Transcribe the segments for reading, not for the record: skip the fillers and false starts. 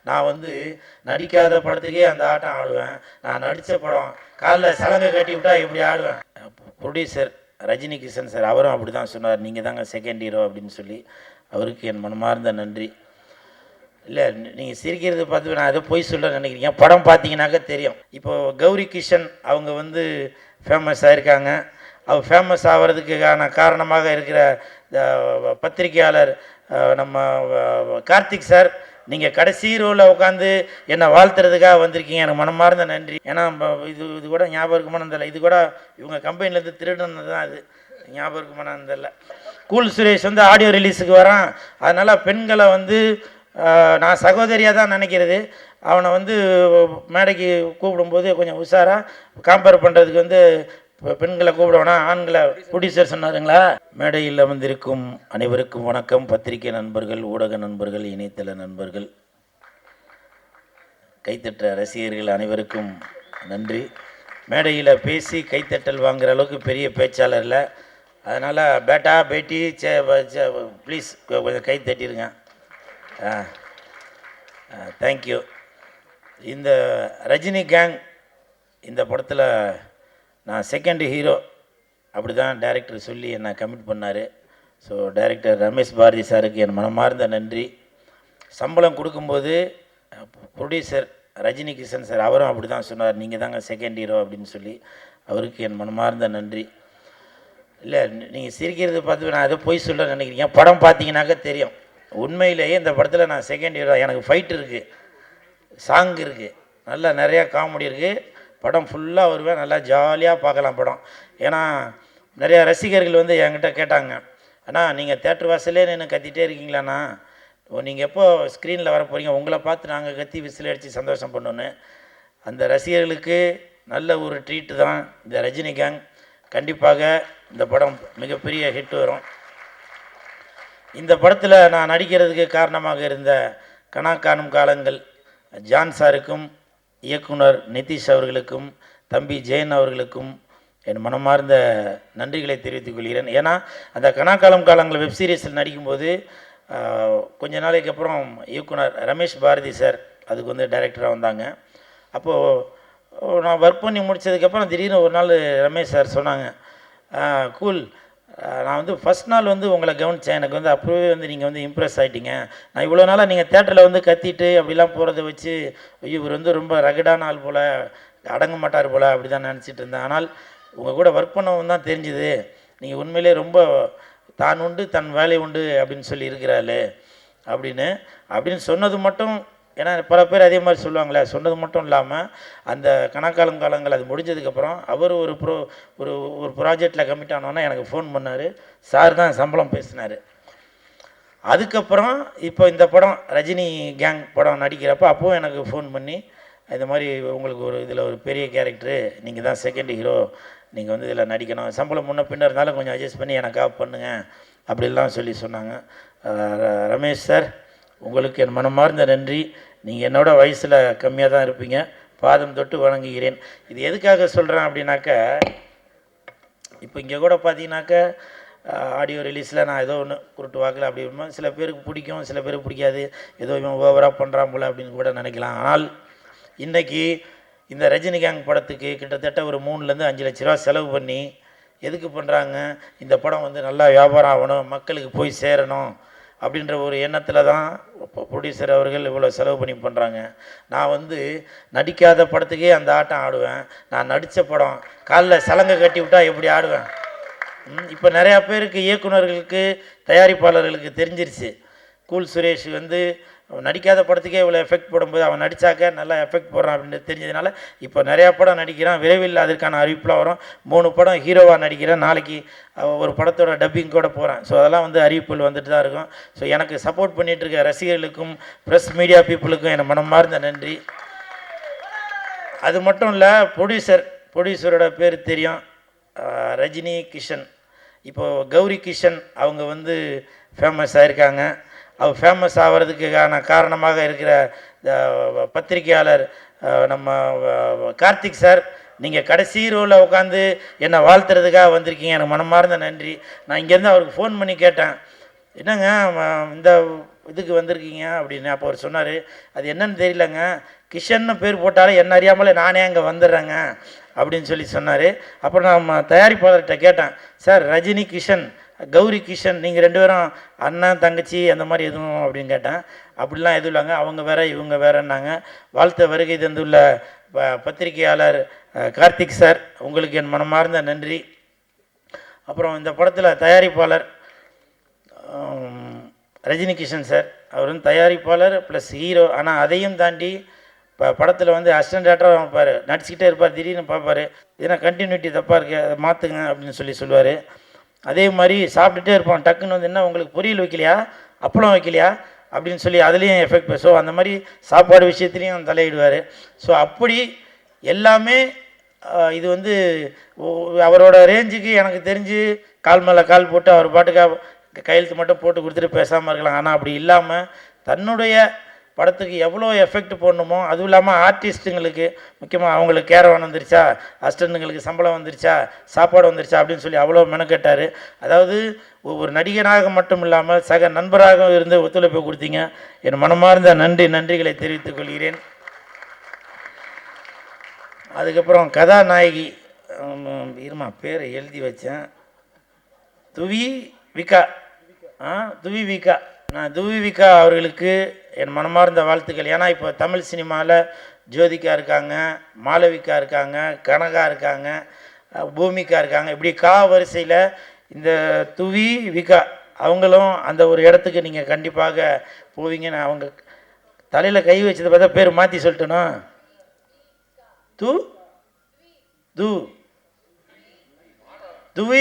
நான் வந்து நடிக்காத படத்துக்கே அந்த ஆட்டம் ஆடுவேன். நான் நடித்த படம் காலில் சலங்கை கட்டி விட்டா எப்படி ஆடுவேன். ப்ரொடியூசர் ரஜினி கிஷன் சார் அவரும் அப்படி தான் சொன்னார், நீங்கள் தாங்க செகண்ட் ஹீரோ அப்படின்னு சொல்லி. அவருக்கு என் மனமார்ந்த நன்றி. இல்லை, நீங்கள் சிரிக்கிறது பார்த்து நான் எதோ பொய் சொல்ல நினைக்கிறீங்க. படம் பார்த்தீங்கன்னாக்க தெரியும். இப்போது கௌரி கிஷன் அவங்க வந்து ஃபேமஸ் ஆகிருக்காங்க. அவர் ஃபேமஸ் ஆகிறதுக்கான காரணமாக இருக்கிற பத்திரிகையாளர் நம்ம கார்த்திக் சார், நீங்கள் கடைசி ரோவில் உட்காந்து என்னை வாழ்த்துறதுக்காக வந்திருக்கீங்க. எனக்கு மனமார்ந்த நன்றி. ஏன்னா இது கூட ஞாபகம் இருக்குமானு தெரியல. இது கூட இவங்க கம்பெனிலேருந்து திருடுனது தான். அது ஞாபகம் இருக்குமானு தெரியல. கூல் சுரேஷ் வந்து ஆடியோ ரிலீஸுக்கு வரான். அதனால் பெண்களை வந்து நான் சகோதரியாக தான் நினைக்கிறது. அவனை வந்து மேடைக்கு கூப்பிடும்போது கொஞ்சம் உஷாராக கம்பேர் பண்ணுறதுக்கு வந்து பெண்களை கூப்பிடுவோனா ஆண்களை ப்ரொடியூசர் சொன்னாருங்களா. மேடையில் வந்திருக்கும் அனைவருக்கும் வணக்கம். பத்திரிகை நண்பர்கள், ஊடக நண்பர்கள், இணையதள நண்பர்கள், கைத்தட்ட ரசிகர்கள் அனைவருக்கும் நன்றி. மேடையில் பேசி கைத்தட்டல் வாங்குகிற அளவுக்கு பெரிய பேச்சாளர் இல்லை. அதனால் பேட்டா பேட்டி ப்ளீஸ் கொஞ்சம் கை தட்டிடுங்க. தேங்க்யூ. இந்த ரஜினி கேங் இந்த படத்தில் நான் செகண்ட் ஹீரோ அப்படி தான் டைரக்டர் சொல்லி என்னை கமிட் பண்ணார். ஸோ டைரக்டர் ரமேஷ் பாரதி சாருக்கு என் மனமார்ந்த நன்றி. சம்பளம் கொடுக்கும்போது ப்ரொடியூசர் ரஜினி கிஷன் சார் அவரும் அப்படி தான் சொன்னார், நீங்கள் தாங்க செகண்ட் ஹீரோ அப்படின்னு சொல்லி. அவருக்கு என் மனமார்ந்த நன்றி. இல்லை, நீங்கள் சிரிக்கிறது பார்த்து நான் எதோ பொய் சொல்ல நினைக்கிறீங்க. படம் பார்த்தீங்கன்னாக்க தெரியும். உண்மையிலேயே இந்த படத்தில் நான் செகண்ட் ஹீரோ. எனக்கு ஃபைட் இருக்குது, சாங் இருக்குது, நல்லா நிறையா காமெடி இருக்குது. படம் ஃபுல்லாக வருவேன், நல்லா ஜாலியாக பார்க்கலாம் படம். ஏன்னா நிறையா ரசிகர்கள் வந்து என்கிட்ட கேட்டாங்க, அண்ணா நீங்கள் தேட்டர் வாசலே நின்று கத்திகிட்டே இருக்கீங்களாண்ணா, நீங்கள் எப்போ ஸ்க்ரீனில் வர போகிறீங்க, உங்களை பார்த்து நாங்கள் கத்தி விசில் அடித்து சந்தோஷம் பண்ணோன்னு. அந்த ரசிகர்களுக்கு நல்ல ஒரு ட்ரீட்டு தான் இந்த ரஜினி கேங். கண்டிப்பாக இந்த படம் மிகப்பெரிய ஹிட் வரும். இந்த படத்தில் நான் நடிக்கிறதுக்கு காரணமாக இருந்த கனா காணும் காலங்கள் ஜான் சாருக்கும், இயக்குனர் நிதிஷ் அவர்களுக்கும், தம்பி ஜெயன் அவர்களுக்கும் என் மனமார்ந்த நன்றிகளை தெரிவித்துக் கொள்கிறேன். ஏன்னா அந்த கனாக்காலம் காலங்கள் வெப் சீரிஸில் நடிக்கும்போது கொஞ்ச நாளைக்கு அப்புறம் இயக்குனர் ரமேஷ் பாரதி சார் அதுக்கு வந்து டைரக்டராக வந்தாங்க. அப்போது நான் ஒர்க் பண்ணி முடித்ததுக்கப்புறம் திடீர்னு ஒரு நாள் ரமேஷ் சார் சொன்னாங்க, கூல், நான் வந்து ஃபஸ்ட் நாள் வந்து உங்களை கவனித்தேன், எனக்கு வந்து அப்போவே வந்து நீங்கள் வந்து இம்ப்ரெஸ் ஆகிட்டீங்க. நான் இவ்வளோ நாளாக நீங்கள் தேட்டரில் வந்து கத்திட்டு அப்படிலாம் போகிறத வச்சு ஐயோ இவர் வந்து ரொம்ப ரகடான ஆள் போல், அடங்க மாட்டார் போல் அப்படி தான் நினச்சிட்டு இருந்தேன். ஆனால் உங்கள் கூட ஒர்க் பண்ணவும் தான் தெரிஞ்சுது, நீங்கள் உண்மையிலே ரொம்ப தான் உண்டு தன் வேலை உண்டு அப்படின்னு சொல்லி இருக்கிறாள் அப்படின்னு சொன்னது மட்டும். ஏன்னா பல பேர் அதே மாதிரி சொல்லுவாங்களே, சொன்னது மட்டும் இல்லாமல் அந்த கணக்காலம் காலங்கள் அது முடிஞ்சதுக்கப்புறம் அவர் ஒரு ஒரு ப்ராஜெக்டில் கமிட் ஆனோன்னா எனக்கு ஃபோன் பண்ணார். சார் தான் சம்பளம் பேசினார். அதுக்கப்புறம் இப்போ இந்த படம் ரஜினி கேங் படம் நடிக்கிறப்போ அப்போவும் எனக்கு ஃபோன் பண்ணி இந்த மாதிரி உங்களுக்கு ஒரு இதில் ஒரு பெரிய கேரக்டரு, நீங்கள் தான் செகண்ட் ஹீரோ, நீங்கள் வந்து இதில் நடிக்கணும், சம்பளம் முன்ன பின்ன இருந்தாலும் கொஞ்சம் அட்ஜஸ்ட் பண்ணி எனக்காக பண்ணுங்கள் அப்படிலாம் சொல்லி சொன்னாங்க. ரமேஷ் சார், உங்களுக்கு என் மனமார்ந்த நன்றி. நீங்கள் என்னோட வயசில் கம்மியாக தான் இருப்பீங்க, பாதம் தொட்டு வணங்குகிறேன். இது எதுக்காக சொல்கிறேன் அப்படின்னாக்க, இப்போ இங்கே கூட பார்த்தீங்கன்னாக்க ஆடியோ ரிலீஸில் நான் ஏதோ ஒன்று குருட்டு வாக்கில் அப்படி இருப்போம். சில பேருக்கு பிடிக்கும், சில பேருக்கு பிடிக்காது, ஏதோ இவன் ஓவராக பண்ணுறான் போல் அப்படின்னு கூட நினைக்கலாம். ஆனால் இன்றைக்கி இந்த ரஜினி கேங் படத்துக்கு கிட்டத்தட்ட ஒரு 3-5 லட்ச ரூபா செலவு பண்ணி எதுக்கு பண்ணுறாங்க, இந்த படம் வந்து நல்லா வியாபாரம் ஆகணும், மக்களுக்கு போய் சேரணும் அப்படின்ற ஒரு எண்ணத்தில் தான் ப்ரொடியூசர் அவர்கள் இவ்வளோ செலவு பண்ணி பண்ணுறாங்க. நான் வந்து நடிக்காத படத்துக்கே அந்த ஆட்டம் ஆடுவேன். நான் நடித்த படம் காலில் சலங்கை கட்டி விட்டால் எப்படி ஆடுவேன். இப்போ நிறையா பேருக்கு, இயக்குநர்களுக்கு, தயாரிப்பாளர்களுக்கு தெரிஞ்சிருச்சு, கூல் சுரேஷ் வந்து நடிக்காத படத்துக்கே இவ்வளோ எஃபெக்ட் போடும்போது அவன் நடித்தாக்க நல்லா எஃபெக்ட் போடுறான் அப்படின்னு தெரிஞ்சதுனால இப்போ நிறையா படம் நடிக்கிறான். விரைவில் அதற்கான அறிவிப்புலாம் வரும். 3 படம் ஹீரோவாக நடிக்கிறேன். நாளைக்கு ஒரு படத்தோட டப்பிங் கூட போகிறேன். ஸோ அதெல்லாம் வந்து அறிவிப்புகள் வந்துட்டு தான் இருக்கும். ஸோ எனக்கு சப்போர்ட் பண்ணிகிட்ருக்க ரசிகர்களுக்கும் ப்ரெஸ் மீடியா பீப்புளுக்கும் என் மனமார்ந்த நன்றி. அது மட்டும் இல்லை, ப்ரொடியூசரோட பேர் தெரியும், ரஜினி கிஷன். இப்போது கௌரி கிஷன் அவங்க வந்து ஃபேமஸ் ஆகிருக்காங்க. அவர் ஃபேமஸ் ஆகிறதுக்கான காரணமாக இருக்கிற பத்திரிகையாளர் நம்ம கார்த்திக் சார், நீங்கள் கடைசி ரோவில் உட்காந்து என்னை வாழ்த்துறதுக்காக வந்திருக்கீங்க. எனக்கு மனமார்ந்த நன்றி. நான் இங்கேருந்து அவருக்கு ஃபோன் பண்ணி கேட்டேன், என்னங்க இந்த இதுக்கு வந்திருக்கீங்க அப்படின்னு. அப்போ அவர் சொன்னார், அது என்னன்னு தெரியலங்க, கிஷன்னு பேர் போட்டாலும் என்ன அறியாமலே நானே அங்கே வந்துடுறேங்க அப்படின்னு சொல்லி சொன்னார். அப்புறம் நம்ம தயாரிப்பாளர்கிட்ட கேட்டேன், சார் ரஜினி கிஷன், கௌரி கிஷன், நீங்கள் 2 பேரும் அண்ணன் தங்கச்சி அந்த மாதிரி எதுவும் அப்படின்னு கேட்டேன். அப்படிலாம் எதுவும் இல்லைங்க, அவங்க வேறு இவங்க வேறுன்னாங்க. வாழ்த்த வருகை தந்துள்ள பத்திரிகையாளர் கார்த்திக் சார், உங்களுக்கு என் மனமார்ந்த நன்றி. அப்புறம் இந்த படத்தில் தயாரிப்பாளர் ரஜினி கிஷன் சார், அவர் வந்து தயாரிப்பாளர் ப்ளஸ் ஹீரோ. ஆனால் அதையும் தாண்டி இப்போ படத்தில் வந்து அசிஸ்டன்ட் டேரக்டராக வைப்பார், நடிச்சுக்கிட்டே இருப்பார். திடீர்னு பார்ப்பார், இதனால் கண்டினியூட்டி தப்பாக இருக்குது, அதை மாற்றுங்க அப்படின்னு சொல்லுவார். அதே மாதிரி சாப்பிட்டுட்டே இருப்போம், டக்குன்னு வந்து என்ன உங்களுக்கு பொரியல் வைக்கலையா, அப்பளம் வைக்கலையா அப்படின்னு சொல்லி அதுலேயும் எஃபெக்ட். ஸோ அந்த மாதிரி சாப்பாடு விஷயத்துலேயும் தலையிடுவார். ஸோ அப்படி எல்லாமே இது வந்து அவரோட ரேஞ்சுக்கு எனக்கு தெரிஞ்சு கால் மேலே கால் போட்டு அவர் பாட்டுக்காக கையெழுத்து மட்டும் போட்டு கொடுத்துட்டு பேசாமல் இருக்கலாம். ஆனால் அப்படி இல்லாமல் தன்னுடைய படத்துக்கு எவ்வளோ எஃபெக்ட் போடணுமோ, அதுவும் இல்லாமல் ஆர்டிஸ்ட்டுங்களுக்கு முக்கியமாக அவங்களுக்கு கேரவான் வந்துருச்சா, அசிஸ்டண்ட்டுங்களுக்கு சம்பளம் வந்துருச்சா, சாப்பாடு வந்துருச்சா அப்படின்னு சொல்லி அவ்வளோ மெனக்கட்டார். அதாவது ஒரு நடிகனாக மட்டும் இல்லாமல் சக நண்பராக இருந்து ஒத்துழைப்பு கொடுத்தீங்க. என் மனமார்ந்த நன்றிகளை தெரிவித்துக் கொள்கிறேன். அதுக்கப்புறம் கதாநாயகி இருமா பேரை எழுதி வச்சேன், துவி விகா. நான் துவி விகா அவர்களுக்கு என் மனமார்ந்த வாழ்த்துக்கள். ஏன்னா இப்போ தமிழ் சினிமாவில் ஜோதிகா இருக்காங்க, மாளவிகா இருக்காங்க, கனகா இருக்காங்க, பூமிகா இருக்காங்க. இப்படி வரிசையில் இந்த துவி விகா அவங்களும் அந்த ஒரு இடத்துக்கு நீங்கள் கண்டிப்பாக போவீங்கன்னு. அவங்க தலையில் கை வச்சதை பார்த்தா பேர் மாற்றி சொல்லிட்டேனா, துவி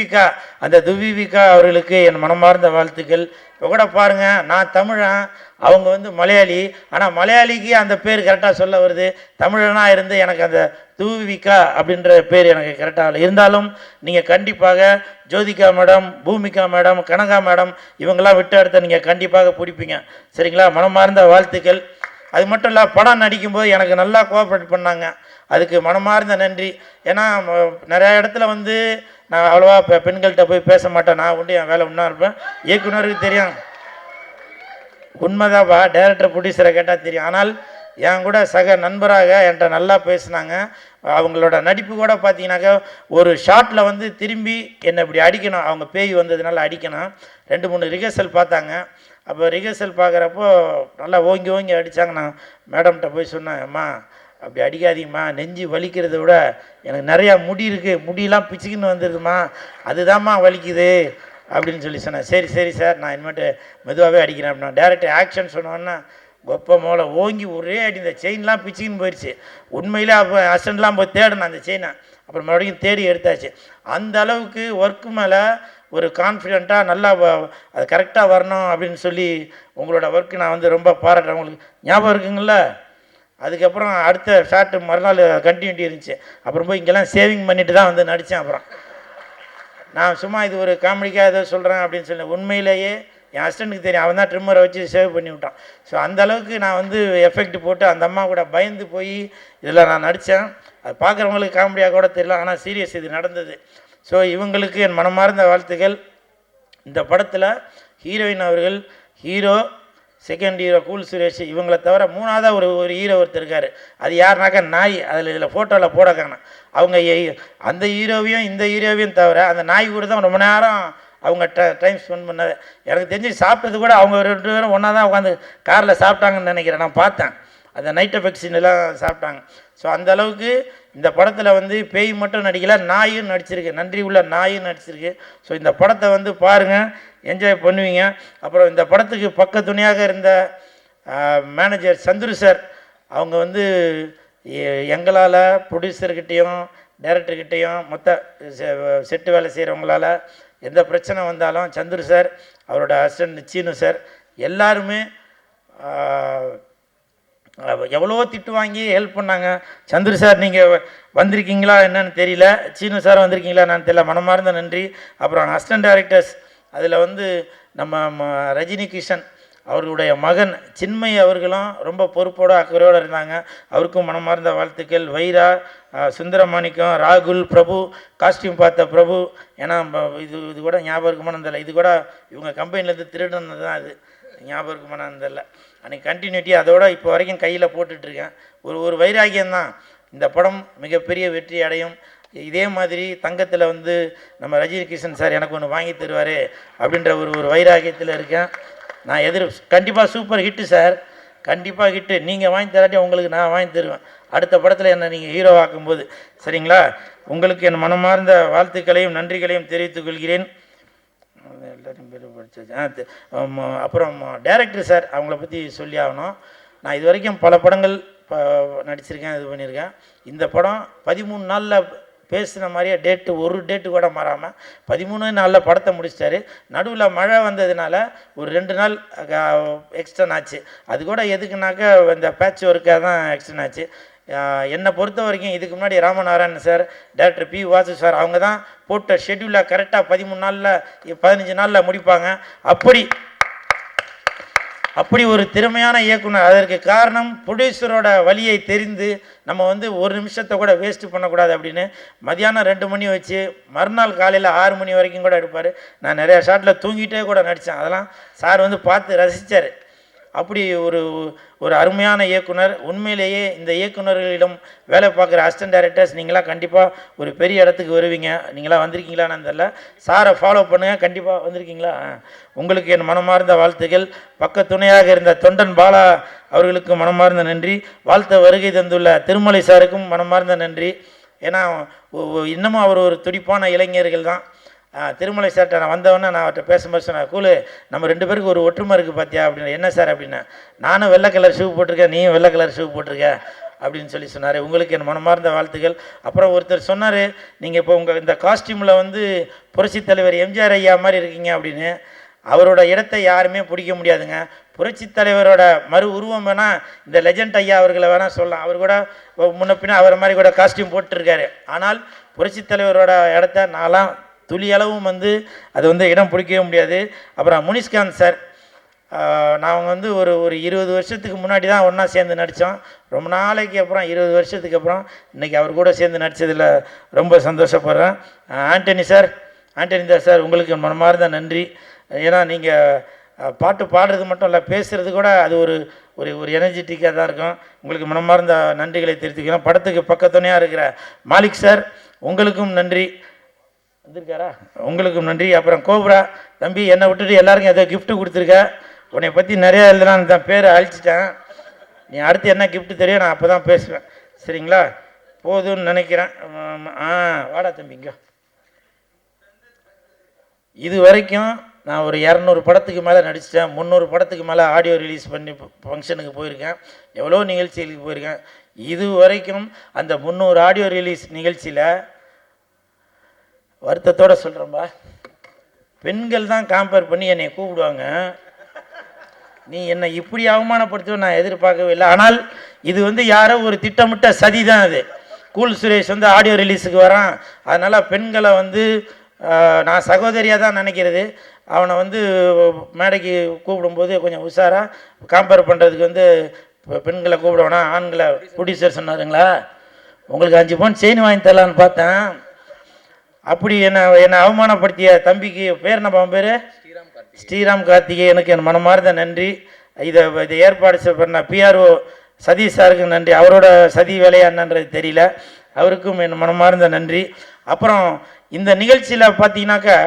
விகா அந்த துவி விகா அவர்களுக்கு என் மனமார்ந்த வாழ்த்துக்கள். இப்போ கூட பாருங்கள், நான் தமிழன், அவங்க வந்து மலையாளி. ஆனால் மலையாளிக்கு அந்த பேர் கரெக்டாக சொல்ல வருது, தமிழனாக இருந்து எனக்கு அந்த துவி விகா அப்படின்ற பேர் எனக்கு கரெக்டாக இருந்தாலும் நீங்கள் கண்டிப்பாக Jyothika madam, Bhumika madam, Kanaka madam இவங்களாம் விட்டு அடுத்த நீங்கள் கண்டிப்பாக பிடிப்பீங்க. சரிங்களா? மனமார்ந்த வாழ்த்துக்கள். அது மட்டும் இல்லை, படம் நடிக்கும்போது எனக்கு நல்லா கோஆப்ரேட் பண்ணாங்க, அதுக்கு மனமார்ந்த நன்றி. ஏன்னா நிறையா இடத்துல வந்து நான் அவ்வளோவா பெண்கள்கிட்ட போய் பேச மாட்டேன், நான் உண்டு என் வேலை ஒன்றா இருப்பேன். இயக்குனருக்கு தெரியும், உண்மைதான்ப்பா, டைரக்டர் ப்ரொடியூசரை கேட்டால் தெரியும். ஆனால் என் கூட சக நண்பராக என்கிட்ட நல்லா பேசினாங்க. அவங்களோட நடிப்பு கூட பார்த்தீங்கன்னாக்கா ஒரு ஷாட்டில் வந்து திரும்பி என்னை இப்படி அடிக்கணும், அவங்க பேய் வந்ததுனால அடிக்கணும். 2-3 ரிஹர்சல் பார்த்தாங்க. அப்போ ரிஹர்சல் பார்க்குறப்போ நல்லா ஓங்கி அடித்தாங்க. நான் மேடம்கிட்ட போய் சொன்னேன், அம்மா அப்படி அடிக்காதீங்கம்மா, நெஞ்சு வலிக்கிறத விட எனக்கு நிறையா முடி இருக்குது, முடியெல்லாம் பிச்சுக்கின்னு வந்துடுதுமா, அதுதான்மா வலிக்குது அப்படின்னு சொன்னேன். சரி சார், நான் இனிமேட்டு மெதுவாகவே அடிக்கிறேன் அப்படின்னா. டேரக்டர் ஆக்ஷன் சொன்னோன்னா கொப்ப மோளை ஓங்கி ஒரே அடி, இந்த செயின்லாம் பிச்சுக்கின்னு போயிடுச்சு. உண்மையிலே அப்போ அசிஸ்டண்ட்லாம் போய் தேடினேன் அந்த செயினை, அப்புறம் மறுபடியும் தேடி எடுத்தாச்சு. அந்த அளவுக்கு ஒர்க்கு மேலே ஒரு கான்ஃபிடெண்ட்டாக நல்லா அது கரெக்டாக வரணும் அப்படின்னு சொல்லி உங்களோட ஒர்க்கு நான் வந்து ரொம்ப பாராட்டுறேன். உங்களுக்கு ஞாபகம் இருக்குங்கள? அதுக்கப்புறம் அடுத்த ஷார்ட்டு மறுநாள் கண்டினியூட்டி இருந்துச்சு. அப்புறம் போய் இங்கெல்லாம் சேவிங் பண்ணிட்டு தான் வந்து நடித்தேன். அப்புறம் நான் சும்மா இது ஒரு காமெடிக்காக ஏதோ சொல்கிறேன் அப்படின்னு சொல்லி, உண்மையிலேயே என் அசிஸ்டண்ட்டுக்கு தெரியும், அவன் தான் ட்ரிம்மரை வச்சு சேவ் பண்ணி விட்டான். ஸோ அந்த அளவுக்கு நான் வந்து எஃபெக்ட் போட்டு அந்த அம்மா கூட பயந்து போய் இதில் நான் நடித்தேன். அது பார்க்குறவங்களுக்கு காமெடியாக கூட தெரியல, ஆனால் சீரியஸ் இது நடந்தது. ஸோ இவங்களுக்கு என் மனமார்ந்த வாழ்த்துக்கள். இந்த படத்தில் ஹீரோயின் அவர்கள், hero, second hero cool Suresh, இவங்களை தவிர 3ஆவதாக ஒரு ஹீரோ ஒருத்தர் இருக்கார். அது யாருனாக்கா நாய், இதில் ஃபோட்டோவில் போட காணும். அவங்க அந்த ஹீரோவையும் இந்த ஹீரோவையும் தவிர அந்த நாய் கூட தான் ரொம்ப நேரம் அவங்க டைம் ஸ்பெண்ட் பண்ணது. எனக்கு தெரிஞ்சு சாப்பிட்டது கூட அவங்க 2 பேரும் ஒன்றா தான் உட்காந்து காரில் சாப்பிட்டாங்கன்னு நினைக்கிறேன். நான் பார்த்தேன், அந்த நைட் எஃபெக்ட்ஸின்லாம் சாப்பிட்டாங்க. ஸோ அந்த அளவுக்கு இந்த படத்தில் வந்து பேய் மட்டும் நடிக்கலை, நாயும் நடிச்சிருக்கு, நன்றி உள்ள நாயும் நடிச்சிருக்கு. ஸோ இந்த படத்தை வந்து பாருங்கள், என்ஜாய் பண்ணுவீங்க. அப்புறம் இந்த படத்துக்கு பக்க துணையாக இருந்த மேனேஜர் சந்துரு சார், அவங்க வந்து எங்களால் ப்ரொடியூசர்கிட்டையும் டைரக்டர்கிட்டையும் மொத்த செட்டு வேலை செய்கிறவங்களால் எந்த பிரச்சனை வந்தாலும் சந்துரு சார், அவரோட அசிஸ்டன்ட் சீனு சார் எல்லாருமே எவ்வளோ திட்டு வாங்கி ஹெல்ப் பண்ணாங்க. சந்துரு சார் நீங்கள் வந்திருக்கீங்களா என்னன்னு தெரியல, சீனு சார் வந்திருக்கீங்களா என்னன்னு தெரியல, மனமார்ந்த நன்றி. அப்புறம் அசிஸ்டன்ட் டைரக்டர்ஸ், அதில் வந்து நம்ம ரஜினி கிஷன், அவர்களுடைய மகன் சின்மய் அவர்களும் ரொம்ப பொறுப்போடு அக்கறையோடு இருந்தாங்க. அவருக்கும் மனமார்ந்த வாழ்த்துக்கள். வைரா, சுந்தரமாணிக்கம், ராகுல், பிரபு, காஸ்டியூம் பார்த்த பிரபு, ஏன்னா இது இது கூட ஞாபகம் இருக்குமானதில்லை, இது கூட இவங்க கம்பெனிலேருந்து திருடுனது தான். அது ஞாபகம் இருக்குமானதில்லை. அன்றைக்கி கண்டினியூட்டி அதோட இப்போ வரைக்கும் கையில் போட்டுட்ருக்கேன். ஒரு வைராகியம்தான். இந்த படம் மிகப்பெரிய வெற்றி அடையும். இதே மாதிரி தங்கத்தில் வந்து நம்ம ரஜினி கிஷன் சார் எனக்கு ஒன்று வாங்கி தருவார் அப்படின்ற ஒரு வைராகியத்தில் இருக்கேன். நான் கண்டிப்பாக சூப்பர் ஹிட்டு சார், கண்டிப்பாக ஹிட்டு. நீங்கள் வாங்கி தராட்டி உங்களுக்கு நான் வாங்கி தருவேன் அடுத்த படத்தில் என்னை நீங்கள் ஹீரோ ஆக்கும்போது. சரிங்களா? உங்களுக்கு என் மனமார்ந்த வாழ்த்துக்களையும் நன்றிகளையும் தெரிவித்துக் கொள்கிறேன். எல்லாரும் பேர் படிச்சாச்சு. அப்புறம் டைரக்டர் சார், அவங்கள பற்றி சொல்லி ஆகணும். நான் இது வரைக்கும் பல படங்கள் நடிச்சிருக்கேன், இது பண்ணியிருக்கேன். இந்த படம் 13 நாளில் பேசுன மாதிரியே ஒரு டேட்டு கூட மாறாமல் 13 நாளில் படத்தை முடிச்சிட்டாரு. நடுவில் மழை வந்ததுனால ஒரு 2 நாள் எக்ஸ்டன் ஆச்சு. அது கூட எதுக்குனாக்கா இந்த பேட்ச் ஒர்க்காக தான் எக்ஸ்டன் ஆச்சு. என்னை பொறுத்த வரைக்கும் இதுக்கு முன்னாடி Ramanarayanan sir, director P Vasu sir, அவங்க தான் போட்ட ஷெட்யூலில் கரெக்டாக 13 நாளில் 15 நாளில் முடிப்பாங்க. அப்படி ஒரு திறமையான இயக்குனர். அதற்கு காரணம் ப்ரொடியூசரோட வழியை தெரிந்து நம்ம வந்து ஒரு நிமிஷத்தை கூட வேஸ்ட்டு பண்ணக்கூடாது அப்படின்னு மதியானம் 2 மணி வச்சு மறுநாள் காலையில் 6 மணி வரைக்கும் கூட எடுப்பார். நான் நிறையா ஷாட்டில் தூங்கிட்டே கூட நடித்தேன். அதெல்லாம் சார் வந்து பார்த்து ரசித்தார். அப்படி ஒரு அருமையான இயக்குனர். உண்மையிலேயே இந்த இயக்குநர்களிடம் வேலை பார்க்குற அசிஸ்டன்ட் டைரக்டர்ஸ் நீங்களாம் கண்டிப்பாக ஒரு பெரிய இடத்துக்கு வருவீங்க. நீங்களாம் வந்திருக்கீங்களான்னு தெரியல. சாரை ஃபாலோ பண்ணுங்கள். கண்டிப்பாக வந்திருக்கீங்களா? உங்களுக்கு என் மனமார்ந்த வாழ்த்துக்கள். பக்க துணையாக இருந்த தொண்டன் பாலா அவர்களுக்கு மனமார்ந்த நன்றி. வாழ்த்த வருகை தந்துள்ள திருமலை சாருக்கும் மனமார்ந்த நன்றி. ஏன்னா இன்னமும் அவர் ஒரு துடிப்பான இளைஞர்கள் தான். திருமலை சார்கிட்ட நான் வந்தவொடனே நான் அவர்கிட்ட பேசும்போது சொன்னேன், கூலு நம்ம 2 பேருக்கு ஒரு ஒற்றுமை இருக்குது பார்த்தியா அப்படின்னு. என்ன சார் அப்படின்னா, நானும் வெள்ளை கலர் ஷூ போட்டிருக்கேன், நீயும் வெள்ளை கலர் ஷூ போட்டிருக்க அப்படின்னு சொன்னார். உங்களுக்கு என் மனமார்ந்த வாழ்த்துக்கள். அப்புறம் ஒருத்தர் சொன்னார், நீங்கள் இப்போ உங்கள் இந்த காஸ்டியூமில் வந்து புரட்சித் தலைவர் எம்ஜிஆர் ஐயா மாதிரி இருக்கீங்க அப்படின்னு. அவரோட இடத்தை யாருமே பிடிக்க முடியாதுங்க. புரட்சித் தலைவரோட மறு உருவம் வேணால் இந்த லெஜண்ட் ஐயா அவர்களை வேணால் சொல்லலாம். அவர் கூட முன்ன பின்ன அவரை மாதிரி கூட காஸ்டியூம் போட்டுருக்காரு. ஆனால் புரட்சித் தலைவரோட இடத்த நான்லாம் துளி அளவும் வந்து அது வந்து இடம் பிடிக்கவே முடியாது. அப்புறம் முனிஷ்காந்த் சார், நான் வந்து ஒரு 20 வருஷத்துக்கு முன்னாடி தான் ஒன்றா சேர்ந்து நடித்தோம். ரொம்ப நாளைக்கு அப்புறம் 20 வருஷத்துக்கு அப்புறம் இன்றைக்கி அவர் கூட சேர்ந்து நடித்ததில் ரொம்ப சந்தோஷப்படுறேன். ஆண்டனி சார், உங்களுக்கு மனமார்ந்த நன்றி. ஏன்னா நீங்கள் பாட்டு பாடுறது மட்டும் இல்லை, பேசுகிறது கூட அது ஒரு எனர்ஜெட்டிக்காக தான் இருக்கும். உங்களுக்கு மனமார்ந்த நன்றிகளை தெரிவித்துக்கிறோம். படத்துக்கு பக்கத்துணையாக இருக்கிற மாலிக் சார், உங்களுக்கும் நன்றி. வந்திருக்காரா? உங்களுக்கும் நன்றி. அப்புறம் கோப்ரா தம்பி, என்னை விட்டுட்டு எல்லாருக்கும் ஏதோ கிஃப்ட்டு கொடுத்துருக்க. உன்னை பற்றி நிறையா எழுதலான்னு தான் பேரை அழிச்சிட்டேன். நீ அடுத்து என்ன கிஃப்ட்டு தெரியும், நான் அப்போ தான் பேசுவேன். சரிங்களா? போதும்னு நினைக்கிறேன். வாடா தம்பிங்க. இது வரைக்கும் நான் ஒரு 200 படத்துக்கு மேலே நடிச்சிட்டேன். 300 படத்துக்கு மேலே ஆடியோ ரிலீஸ் பண்ணி ஃபங்க்ஷனுக்கு போயிருக்கேன். எவ்வளோ நிகழ்ச்சிகளுக்கு போயிருக்கேன். இது வரைக்கும் அந்த 300 ஆடியோ ரிலீஸ் நிகழ்ச்சியில் வருத்தத்தோடு சொல்கிறேன்பா, பெண்கள் தான் கம்பேர் பண்ணி என்னை கூப்பிடுவாங்க. நீ என்னை இப்படி அவமானப்படுத்துவ நான் எதிர்பார்க்கவே இல்லை. ஆனால் இது வந்து யாரோ ஒரு திட்டமிட்ட சதி தான். அது கூல் சுரேஷ் வந்து ஆடியோ ரிலீஸுக்கு வரான், அதனால் பெண்களை வந்து நான் சகோதரியாக தான் நினைக்கிறது. அவனை வந்து மேடைக்கு கூப்பிடும்போது கொஞ்சம் உஷாராக கம்பேர் பண்ணுறதுக்கு வந்து பெண்களை கூப்பிடுவானா ஆண்களை ப்ரொடியூசர் சொன்னாருங்களா, உங்களுக்கு 5 பவுன் செயின் வாங்கி தரலான்னு பார்த்தேன். அப்படி என்னை அவமானப்படுத்திய தம்பிக்கு பேர் என்ன பேர்? ஸ்ரீராம் கார்த்திகே. எனக்கு என் மனமார்ந்த நன்றி. இதை ஏற்பாடு பண்ண பிஆர்ஓ சதீஷ் சாருக்கு நன்றி. அவரோட சதி வேலையா என்னன்றது தெரியல, அவருக்கும் என் மனமார்ந்த நன்றி. அப்புறம் இந்த நிகழ்ச்சியில் பார்த்தீங்கன்னாக்கா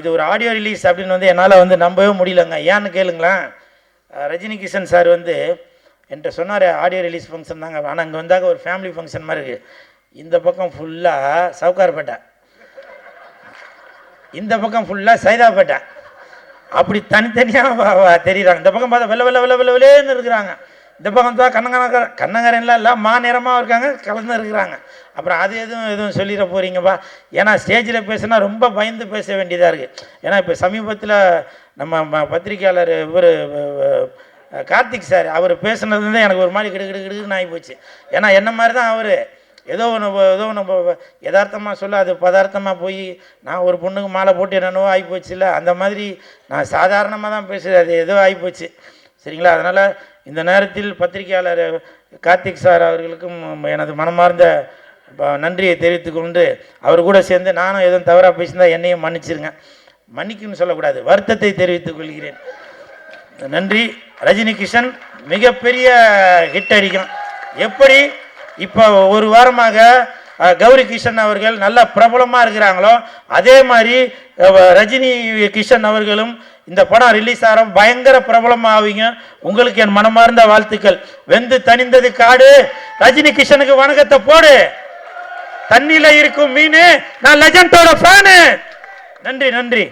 இது ஒரு ஆடியோ ரிலீஸ் அப்படின்னு வந்து என்னால் வந்து நம்பவே முடியலங்க. ஏன்னு கேளுங்களேன், ரஜினி கிஷன் சார் வந்து என்கிட்ட சொன்னார் ஆடியோ ரிலீஸ் ஃபங்க்ஷன் தாங்க, ஆனால் அங்கே வந்தாக்க ஒரு ஃபேமிலி ஃபங்க்ஷன் மாதிரி இருக்குது. இந்த பக்கம் ஃபுல்லாக சவுகார்பேட்டை, இந்த பக்கம் ஃபுல்லாக சைதாப்பேட்டை, அப்படி தனித்தனியாக தெரியுறாங்க. இந்த பக்கம் பார்த்தா வெள்ளேன்னு இருக்கிறாங்க, இந்த பக்கம் தான் கண்ணங்கரன்லாம் இல்லை மாநிறமாக இருக்காங்க, கலந்து இருக்கிறாங்க. அப்புறம் அது எதுவும் சொல்லிட போகிறீங்கப்பா. ஏன்னா ஸ்டேஜில் பேசுனா ரொம்ப பயந்து பேச வேண்டியதாக இருக்குது. ஏன்னா இப்போ சமீபத்தில் நம்ம பத்திரிக்கையாளர் இவர் கார்த்திக் சார் அவர் பேசுனதுலேருந்து எனக்கு ஒரு மாதிரி கிடுக்குன்னு ஆகி போச்சு. ஏன்னா என்ன மாதிரி தான் அவர் ஏதோ நம்ம யதார்த்தமாக சொல்ல அது பதார்த்தமாக போய் நான் ஒரு பொண்ணுக்கு மாலை போட்டு என்னென்னவோ ஆகிப்போச்சு இல்லை, அந்த மாதிரி நான் சாதாரணமாக தான் பேசுகிறேன், அது ஏதோ ஆகிப்போச்சு சரிங்களா. அதனால் இந்த நேரத்தில் பத்திரிகையாளர் கார்த்திக் சார் அவர்களுக்கும் எனது மனமார்ந்த நன்றியை தெரிவித்து கொண்டு அவர் கூட சேர்ந்து நானும் எதுவும் தவறாக பேசியிருந்தால் என்னையும் மன்னிச்சிருங்க. மன்னிக்குன்னு சொல்லக்கூடாது, வருத்தத்தை தெரிவித்துக் கொள்கிறேன். நன்றி. ரஜினி கிஷன் மிகப்பெரிய ஹிட் அடிக்கும். எப்படி இப்போ ஒரு வாரமாக கௌரி கிஷன் அவர்கள் நல்ல பிரபலமாக இருக்கிறாங்களோ அதே மாதிரி ரஜினி கிஷன் அவர்களும் இந்த படம் ரிலீஸ் ஆகிற பயங்கர பிரபலமாவீங்க. உங்களுக்கு என் மனமார்ந்த வாழ்த்துக்கள். வெந்து தணிந்தது காடு. ரஜினி கிஷனுக்கு வணக்கத்தை போடு. தண்ணியில் இருக்கும் மீன். நான் லெஜண்டோட ஃபேனு. நன்றி நன்றி.